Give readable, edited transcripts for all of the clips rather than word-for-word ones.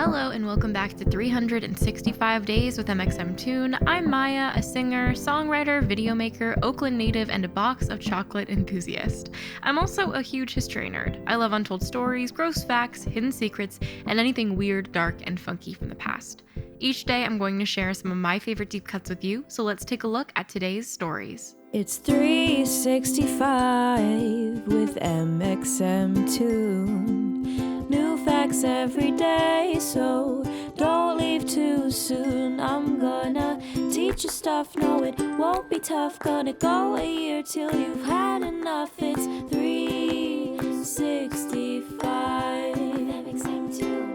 Hello and welcome back to 365 Days with mxmtoon. I'm Maia, a singer, songwriter, video maker, Oakland native, and a box of chocolate enthusiast. I'm also a huge history nerd. I love untold stories, gross facts, hidden secrets, and anything weird, dark, and funky from the past. Each day I'm going to share some of my favorite deep cuts with you, so let's take a look at today's stories. It's 365 with mxmtoon. New facts every day, so don't leave too soon. I'm gonna teach you stuff, no it won't be tough. Gonna go a year till you've had enough. It's 365 mxmtoon.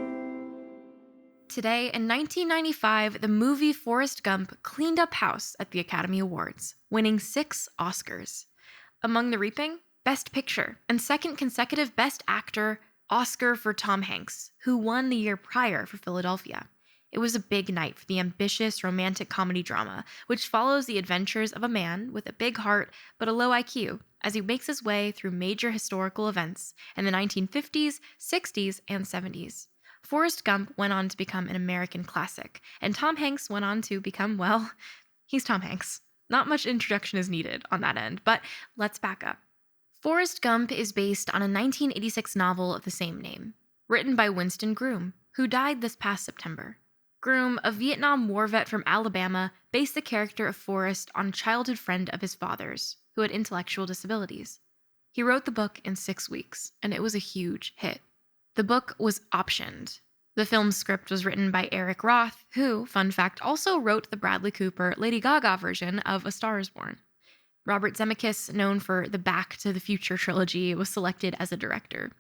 Today, in 1995, the movie Forrest Gump cleaned up house at the Academy Awards, winning 6 Oscars. Among the reaping, Best Picture, and second consecutive Best Actor Oscar for Tom Hanks, who won the year prior for Philadelphia. It was a big night for the ambitious romantic comedy drama, which follows the adventures of a man with a big heart but a low IQ as he makes his way through major historical events in the 1950s, 60s, and 70s. Forrest Gump went on to become an American classic, and Tom Hanks went on to become, well, he's Tom Hanks. Not much introduction is needed on that end, but let's back up. Forrest Gump is based on a 1986 novel of the same name, written by Winston Groom, who died this past September. Groom, a Vietnam War vet from Alabama, based the character of Forrest on a childhood friend of his father's, who had intellectual disabilities. He wrote the book in 6 weeks, and it was a huge hit. The book was optioned. The film's script was written by Eric Roth, who, fun fact, also wrote the Bradley Cooper, Lady Gaga version of A Star is Born. Robert Zemeckis, known for the Back to the Future trilogy, was selected as a director.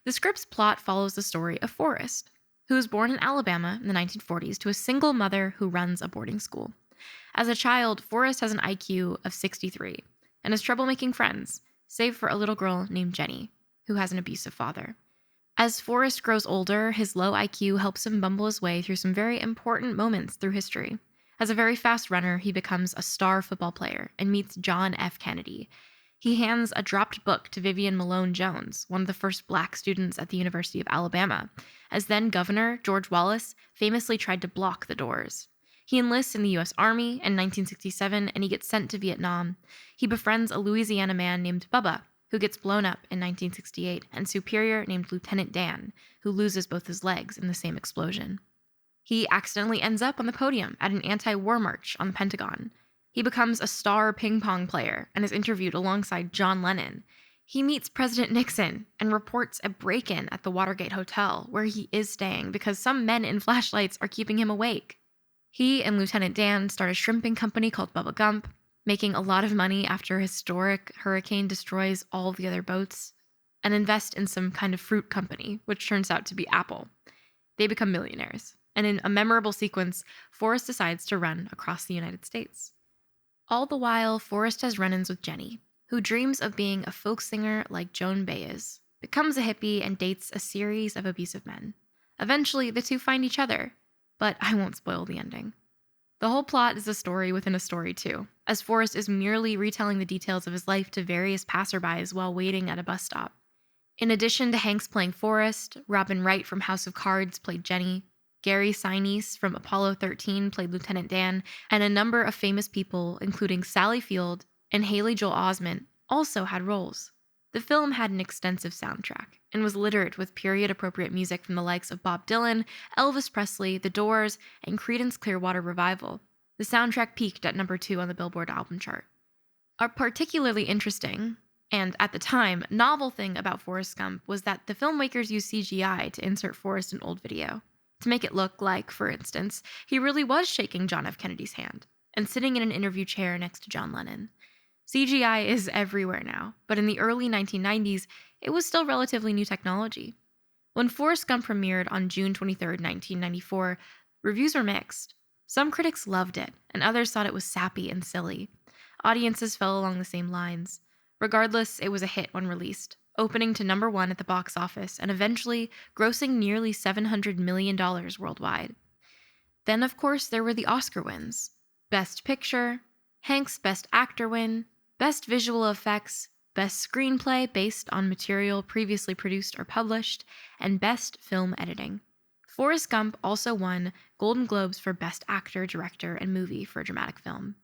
The script's plot follows the story of Forrest, who was born in Alabama in the 1940s to a single mother who runs a boarding school. As a child, Forrest has an IQ of 63 and has trouble making friends, save for a little girl named Jenny, who has an abusive father. As Forrest grows older, his low IQ helps him bumble his way through some very important moments through history. As a very fast runner, he becomes a star football player and meets John F. Kennedy. He hands a dropped book to Vivian Malone Jones, one of the first black students at the University of Alabama, as then Governor George Wallace famously tried to block the doors. He enlists in the U.S. Army in 1967 and he gets sent to Vietnam. He befriends a Louisiana man named Bubba, who gets blown up in 1968, and superior named Lieutenant Dan, who loses both his legs in the same explosion. He accidentally ends up on the podium at an anti-war march on the Pentagon. He becomes a star ping pong player and is interviewed alongside John Lennon. He meets President Nixon and reports a break-in at the Watergate Hotel, where he is staying because some men in flashlights are keeping him awake. He and Lieutenant Dan start a shrimping company called Bubba Gump, making a lot of money after a historic hurricane destroys all the other boats, and invest in some kind of fruit company, which turns out to be Apple. They become millionaires. And in a memorable sequence, Forrest decides to run across the United States. All the while, Forrest has run-ins with Jenny, who dreams of being a folk singer like Joan Baez, becomes a hippie, and dates a series of abusive men. Eventually, the two find each other, but I won't spoil the ending. The whole plot is a story within a story, too, as Forrest is merely retelling the details of his life to various passerbys while waiting at a bus stop. In addition to Hanks playing Forrest, Robin Wright from House of Cards played Jenny, Gary Sinise from Apollo 13 played Lieutenant Dan, and a number of famous people, including Sally Field and Haley Joel Osment, also had roles. The film had an extensive soundtrack and was littered with period-appropriate music from the likes of Bob Dylan, Elvis Presley, The Doors, and Creedence Clearwater Revival. The soundtrack peaked at number 2 on the Billboard album chart. A particularly interesting, and at the time, novel thing about Forrest Gump was that the filmmakers used CGI to insert Forrest in old video, to make it look like, for instance, he really was shaking John F. Kennedy's hand and sitting in an interview chair next to John Lennon. CGI is everywhere now, but in the early 1990s, it was still relatively new technology. When Forrest Gump premiered on June 23, 1994, reviews were mixed. Some critics loved it, and others thought it was sappy and silly. Audiences fell along the same lines. Regardless, it was a hit when released, opening to number 1 at the box office and eventually grossing nearly $700 million worldwide. Then, of course, there were the Oscar wins. Best Picture, Hanks' Best Actor win, Best Visual Effects, Best Screenplay based on material previously produced or published, and Best Film Editing. Forrest Gump also won Golden Globes for Best Actor, Director, and Movie for a dramatic film.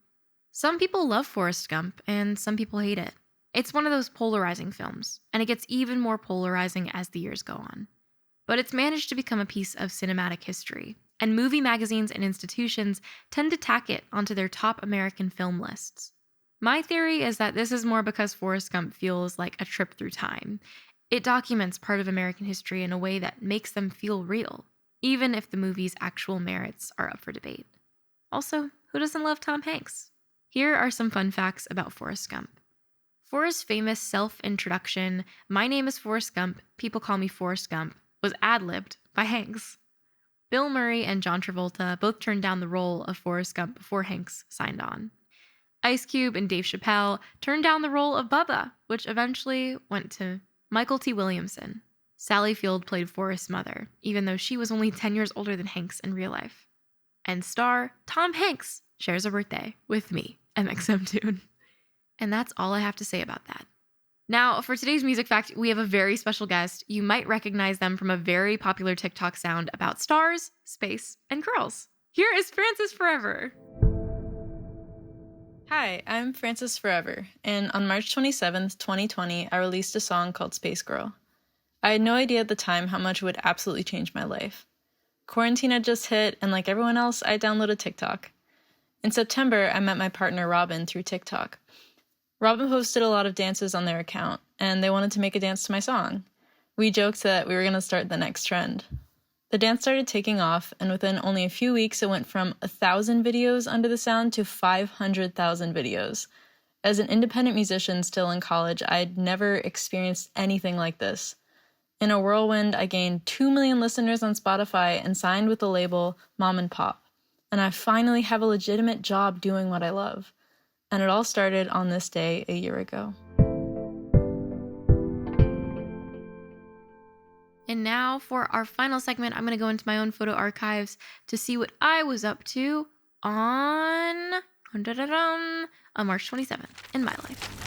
Some people love Forrest Gump, and some people hate it. It's one of those polarizing films, and it gets even more polarizing as the years go on. But it's managed to become a piece of cinematic history, and movie magazines and institutions tend to tack it onto their top American film lists. My theory is that this is more because Forrest Gump feels like a trip through time. It documents part of American history in a way that makes them feel real, even if the movie's actual merits are up for debate. Also, who doesn't love Tom Hanks? Here are some fun facts about Forrest Gump. Forrest's famous self-introduction, "My name is Forrest Gump, people call me Forrest Gump," was ad-libbed by Hanks. Bill Murray and John Travolta both turned down the role of Forrest Gump before Hanks signed on. Ice Cube and Dave Chappelle turned down the role of Bubba, which eventually went to Michael T. Williamson. Sally Field played Forrest's mother, even though she was only 10 years older than Hanks in real life. And star Tom Hanks shares a birthday with me, mxmtoon. And that's all I have to say about that. Now, for today's music fact, we have a very special guest. You might recognize them from a very popular TikTok sound about stars, space, and girls. Here is Frances Forever. Hi, I'm Frances Forever, and on March 27th, 2020, I released a song called Space Girl. I had no idea at the time how much it would absolutely change my life. Quarantine had just hit, and like everyone else, I downloaded TikTok. In September, I met my partner Robin through TikTok. Robin posted a lot of dances on their account, and they wanted to make a dance to my song. We joked that we were going to start the next trend. The dance started taking off, and within only a few weeks, it went from 1,000 videos under the sound to 500,000 videos. As an independent musician still in college, I had never experienced anything like this. In a whirlwind, I gained 2 million listeners on Spotify and signed with the label Mom and Pop. And I finally have a legitimate job doing what I love. And it all started on this day a year ago. And now for our final segment, I'm going to go into my own photo archives to see what I was up to on March 27th in my life.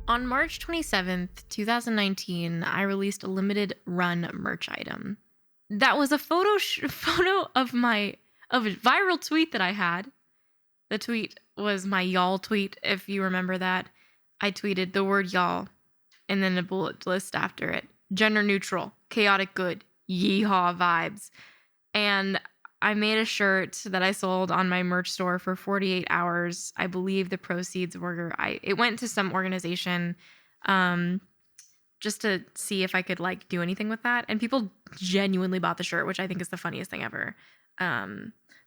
On March 27th, 2019, I released a limited run merch item. That was a photo of a viral tweet that I had. The tweet was my y'all tweet, if you remember that. I tweeted the word y'all and then a bullet list after it. Gender neutral, chaotic good, yeehaw vibes. And I made a shirt that I sold on my merch store for 48 hours. I believe the proceeds were, it went to some organization just to see if I could do anything with that. And people genuinely bought the shirt, which I think is the funniest thing ever.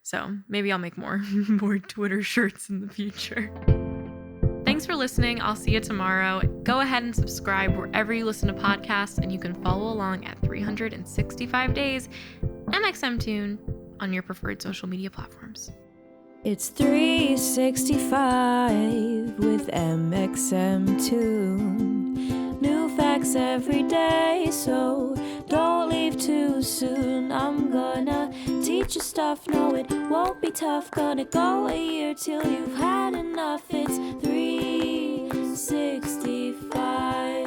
So maybe I'll make more Twitter shirts in the future. Thanks for listening. I'll see you tomorrow. Go ahead and subscribe wherever you listen to podcasts, and you can follow along at 365 days mxmtoon on your preferred social media platforms. It's 365 with mxmtoon. New facts every day, so don't leave too soon. I'm gonna teach you stuff, no it won't be tough. Gonna go a year till you've had enough. It's 365